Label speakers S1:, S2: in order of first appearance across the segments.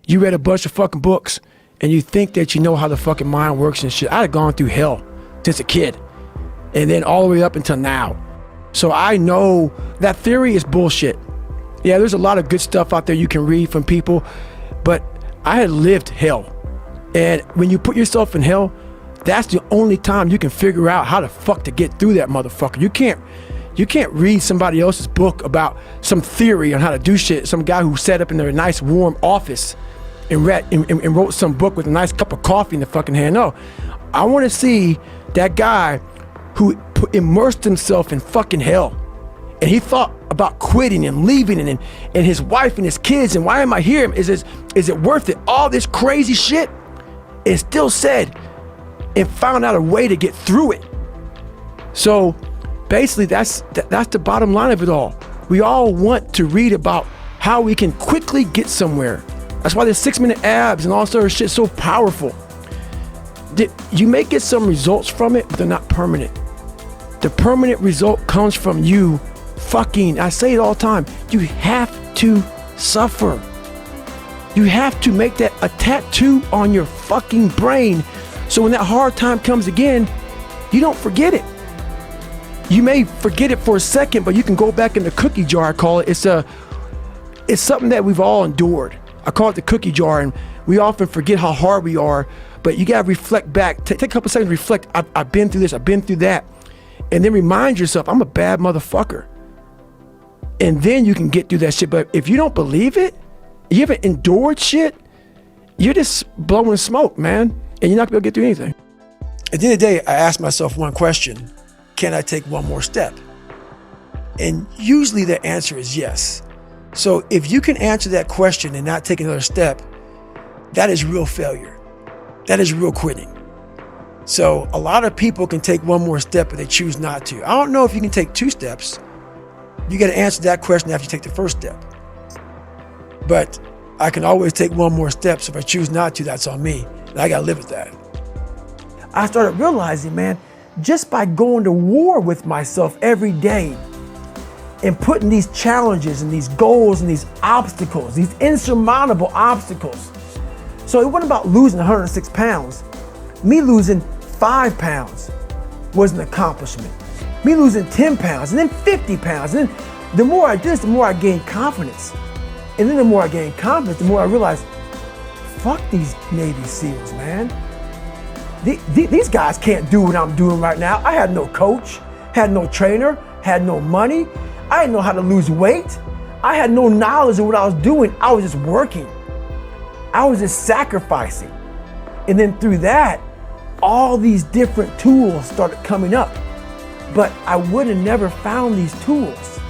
S1: You read a bunch of fucking books and you think that you know how the fucking mind works and shit. I had gone through hell since a kid and then all the way up until now. So I know that theory is bullshit. Yeah, there's a lot of good stuff out there you can read from people, but I had lived hell. And when you put yourself in hell, that's the only time you can figure out how the fuck to get through that motherfucker. You can't read somebody else's book about some theory on how to do shit. Some guy who sat up in their nice warm office and wrote some book with a nice cup of coffee in the fucking hand. No, I want to see that guy who immersed himself in fucking hell. And he thought about quitting and leaving and his wife and his kids. And why am I here? Is it worth it? All this crazy shit. And still said and found out a way to get through it. So basically that's the bottom line of it all. We all want to read about how we can quickly get somewhere. That's why the 6-minute abs and all sort of shit so powerful. You may get some results from it, but they're not permanent. The permanent result comes from you fucking, I say it all the time, you have to suffer. You have to make that a tattoo on your fucking brain. So when that hard time comes again, you don't forget it. You may forget it for a second, but you can go back in the cookie jar, I call it. It's something that we've all endured. I call it the cookie jar, and we often forget how hard we are, but you gotta reflect back. Take a couple seconds to reflect. I've been through this, I've been through that. And then remind yourself, I'm a bad motherfucker. And then you can get through that shit. But if you don't believe it, you haven't endured shit, you're just blowing smoke, man. And you're not gonna be able to get through anything. At the end of the day, I ask myself one question: can I take one more step? And usually the answer is yes. So if you can answer that question and not take another step, that is real failure. That is real quitting. So a lot of people can take one more step, but they choose not to. I don't know if you can take 2 steps. You got to answer that question after you take the first step. But I can always take one more step. So if I choose not to, that's on me. And I got to live with that. I started realizing, man, just by going to war with myself every day and putting these challenges and these goals and these obstacles, these insurmountable obstacles. So it wasn't about losing 106 pounds. Me losing 5 pounds was an accomplishment. Me losing 10 pounds and then 50 pounds. And then the more I did this, the more I gained confidence. And then the more I gained confidence, the more I realized, fuck these Navy SEALs, man. These guys can't do what I'm doing right now. I had no coach, had no trainer, had no money. I didn't know how to lose weight. I had no knowledge of what I was doing. I was just working. I was just sacrificing. And then through that, all these different tools started coming up. But I would have never found these tools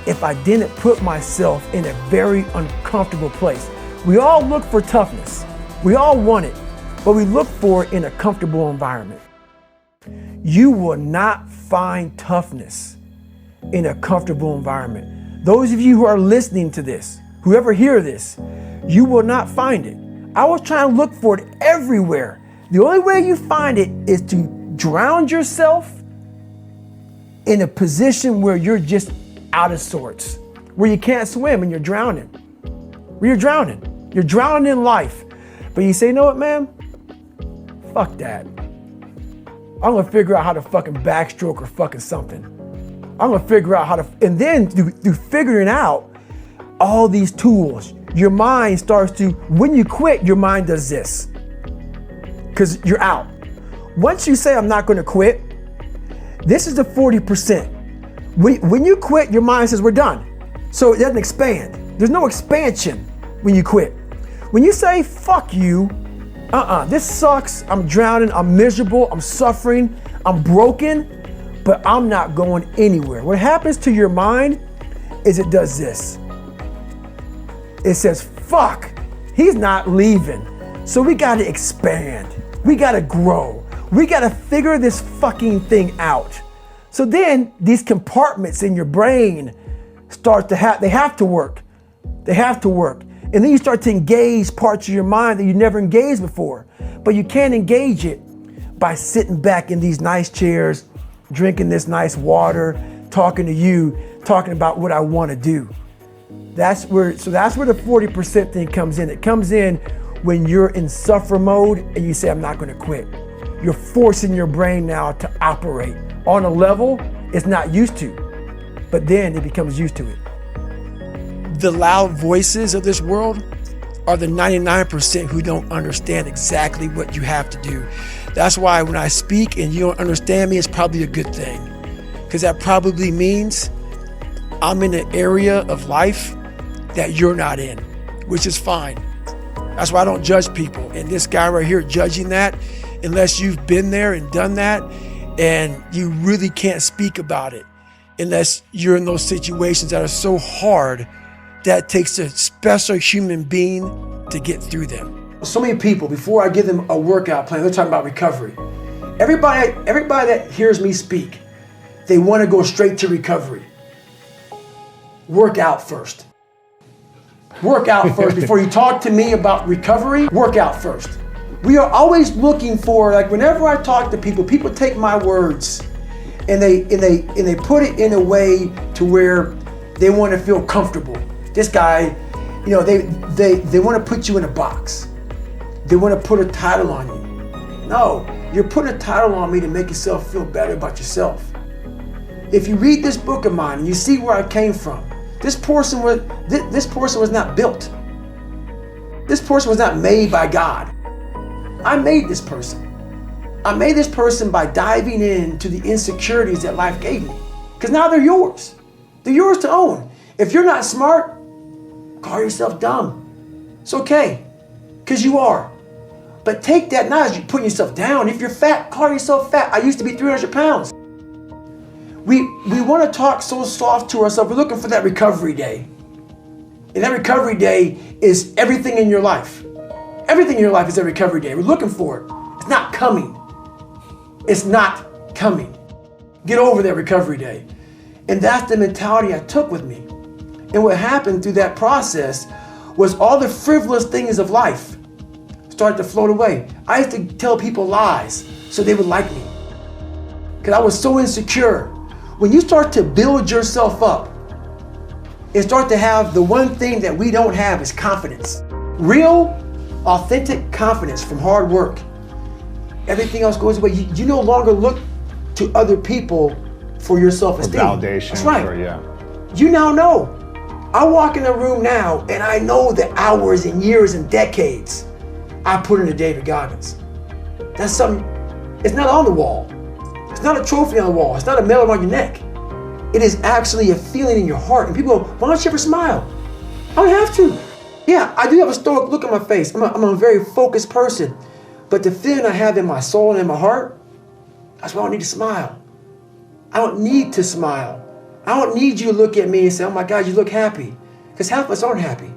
S1: if I didn't put myself in a very uncomfortable place. We all look for toughness. We all want it, but we look for it in a comfortable environment. You will not find toughness in a comfortable environment. Those of you who are listening to this, whoever hear this, you will not find it. I was trying to look for it everywhere. The only way you find it is to drown yourself in a position where you're just out of sorts, where you can't swim and you're drowning. Where you're drowning. You're drowning in life. But you say, you know what, man? Fuck that. I'm gonna figure out how to fucking backstroke or fucking something. I'm gonna figure out how to, and then through figuring out all these tools, your mind starts to, when you quit, your mind does this. Because you're out. Once you say, I'm not gonna quit, this is the 40%. When you quit, your mind says, we're done. So it doesn't expand. There's no expansion when you quit. When you say, fuck you, this sucks, I'm drowning, I'm miserable, I'm suffering, I'm broken, but I'm not going anywhere. What happens to your mind is it does this. It says, fuck, he's not leaving. So we gotta expand. We gotta grow. We gotta figure this fucking thing out. So then these compartments in your brain start to they have to work. They have to work. And then you start to engage parts of your mind that you never engaged before. But you can't engage it by sitting back in these nice chairs, drinking this nice water, talking to you, talking about what I want to do. That's where the 40% thing comes in. It comes in when you're in suffer mode and you say, I'm not gonna quit. You're forcing your brain now to operate on a level it's not used to, but then it becomes used to it. The loud voices of this world are the 99% who don't understand exactly what you have to do. That's why when I speak and you don't understand me, it's probably a good thing. Because that probably means I'm in an area of life that you're not in, which is fine. That's why I don't judge people. And this guy right here judging that, unless you've been there and done that, and you really can't speak about it unless you're in those situations that are so hard that it takes a special human being to get through them. So many people, before I give them a workout plan, they're talking about recovery. Everybody that hears me speak, they want to go straight to recovery. Work out first. Work out first. Before you talk to me about recovery, work out first. We are always looking for, like whenever I talk to people, people take my words and they put it in a way to where they want to feel comfortable. This guy, you know, they want to put you in a box. They want to put a title on you. No, you're putting a title on me to make yourself feel better about yourself. If you read this book of mine and you see where I came from, this person was not built. This person was not made by God. I made this person. I made this person by diving into the insecurities that life gave me. Because now they're yours. They're yours to own. If you're not smart, call yourself dumb. It's okay, because you are. But take that not as you putting yourself down. If you're fat, call yourself fat. I used to be 300 pounds. We want to talk so soft to ourselves. We're looking for that recovery day. And that recovery day is everything in your life. Everything in your life is a recovery day. We're looking for it. It's not coming. It's not coming. Get over that recovery day. And that's the mentality I took with me. And what happened through that process was all the frivolous things of life started to float away. I used to tell people lies so they would like me, because I was so insecure. When you start to build yourself up and start to have the one thing that we don't have is confidence. Real, authentic confidence from hard work. Everything else goes away. You no longer look to other people for your self-esteem.
S2: For validation.
S1: That's right.
S2: Yeah.
S1: You now know. I walk in a room now and I know the hours and years and decades I put into David Goggins. That's something, it's not on the wall. It's not a trophy on the wall. It's not a medal on your neck. It is actually a feeling in your heart. And people go, why don't you ever smile? I don't have to. Yeah, I do have a stoic look on my face. I'm a very focused person. But the feeling I have in my soul and in my heart, that's why I don't need to smile. I don't need to smile. I don't need you to look at me and say, oh my God, you look happy. Because half of us aren't happy.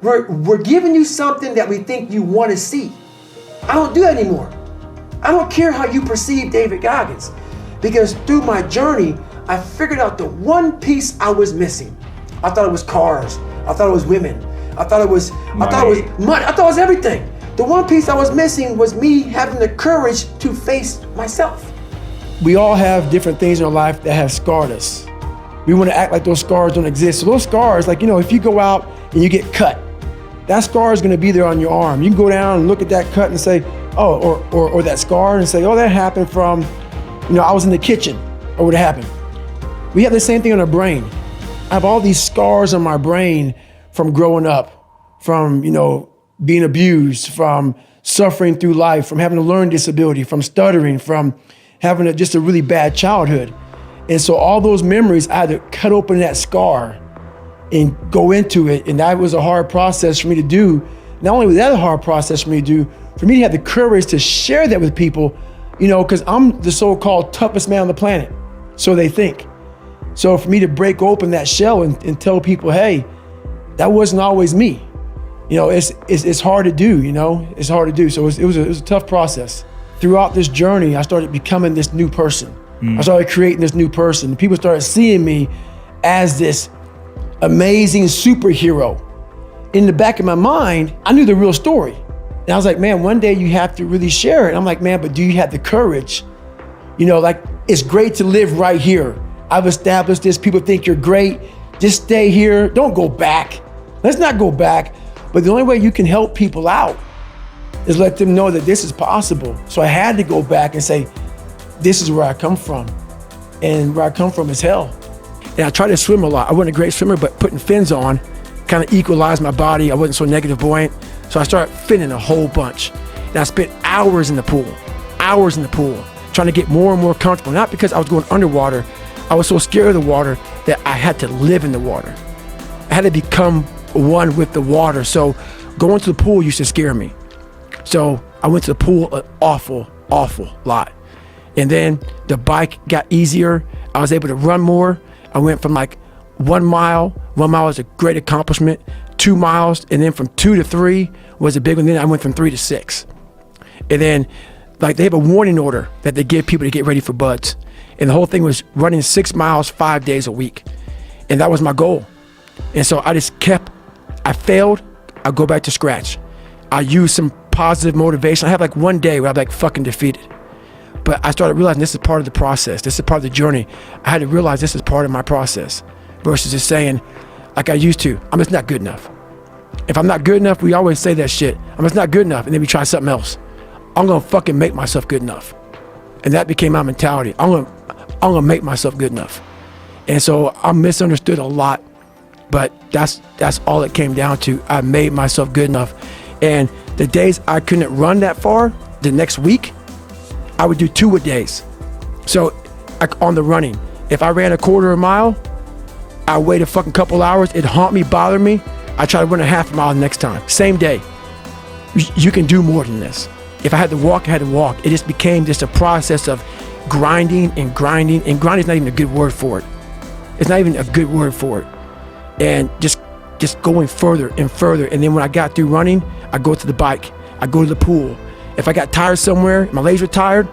S1: We're giving you something that we think you want to see. I don't do that anymore. I don't care how you perceive David Goggins. Because through my journey, I figured out the one piece I was missing. I thought it was cars. I thought it was women. I thought it was money. I thought it was everything. The one piece I was missing was me having the courage to face myself. We all have different things in our life that have scarred us. We want to act like those scars don't exist. So those scars, like, you know, if you go out and you get cut, that scar is going to be there on your arm. You can go down and look at that cut and say, oh, or that scar and say, oh, that happened from, you know, I was in the kitchen, or what happened. We have the same thing on our brain. I have all these scars on my brain from growing up, from, you know, being abused, from suffering through life, from having a learning disability, from stuttering, from having just a really bad childhood. And so all those memories, I had to cut open that scar and go into it. And that was a hard process for me to do. Not only was that a hard process for me to do, for me to have the courage to share that with people, you know, because I'm the so-called toughest man on the planet. So they think. So for me to break open that shell and tell people, hey, that wasn't always me. You know, it's hard to do, you know, it's hard to do. So it was a tough process. Throughout this journey, I started becoming this new person. I started creating this new person. People started seeing me as this amazing superhero. In the back of my mind, I knew the real story. And I was like, man, one day you have to really share it. I'm like, man, but do you have the courage? You know, like, it's great to live right here. I've established this. People think you're great. just stay here. Don't go back. Let's not go back. But the only way you can help people out is let them know that this is possible. So I had to go back and say, this is where I come from. And where I come from is hell. And I tried to swim a lot. I wasn't a great swimmer, but putting fins on kind of equalized my body. I wasn't so negative buoyant. So I started finning a whole bunch. And I spent hours in the pool, trying to get more and more comfortable. Not because I was going underwater. I was so scared of the water that I had to live in the water. I had to become one with the water. So going to the pool used to scare me. So I went to the pool an awful lot. And then the bike got easier. I was able to run more. I went from like 1 mile. 1 mile was a great accomplishment. 2 miles, and then from 2 to 3 was a big one. Then I went from 3 to 6. And then like they have a warning order that they give people to get ready for buds. And the whole thing was running 6 miles 5 days a week. And that was my goal. And so I failed, I go back to scratch. I use some positive motivation. I have like one day where I'm like fucking defeated. But I started realizing this is part of the process. This is part of the journey. I had to realize this is part of my process versus just saying, like I used to, I'm just not good enough. If I'm not good enough, we always say that shit. I'm just not good enough, and then we try something else. I'm gonna fucking make myself good enough. And that became my mentality. I'm gonna make myself good enough. And so I'm misunderstood a lot, but that's all it came down to. I made myself good enough. And the days I couldn't run that far, the next week, I would do 2-a-days. So like on the running, if I ran a quarter of a mile, I wait a fucking couple hours, it'd haunt me, bother me. I try to run a half a mile the next time, same day. You can do more than this. If I had to walk, I had to walk. It just became just a process of grinding, and grinding is not even a good word for it. It's not even a good word for it. And just going further and further. And then when I got through running, I go to the bike, I go to the pool. If I got tired somewhere, my legs were tired,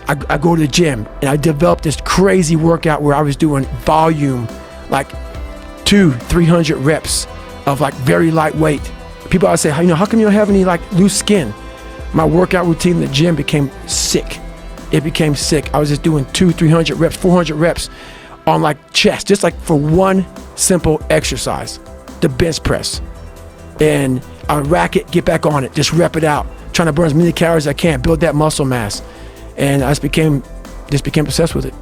S1: I go to the gym. And I developed this crazy workout where I was doing volume, like 200-300 reps of like very lightweight. People always say, how come you don't have any like loose skin? My workout routine in the gym became sick. It became sick. I was just doing 200-300 reps, 400 reps on like chest, just like for one simple exercise, the bench press. And I would rack it, get back on it, just rep it out, trying to burn as many calories as I can, build that muscle mass. And I just became obsessed with it.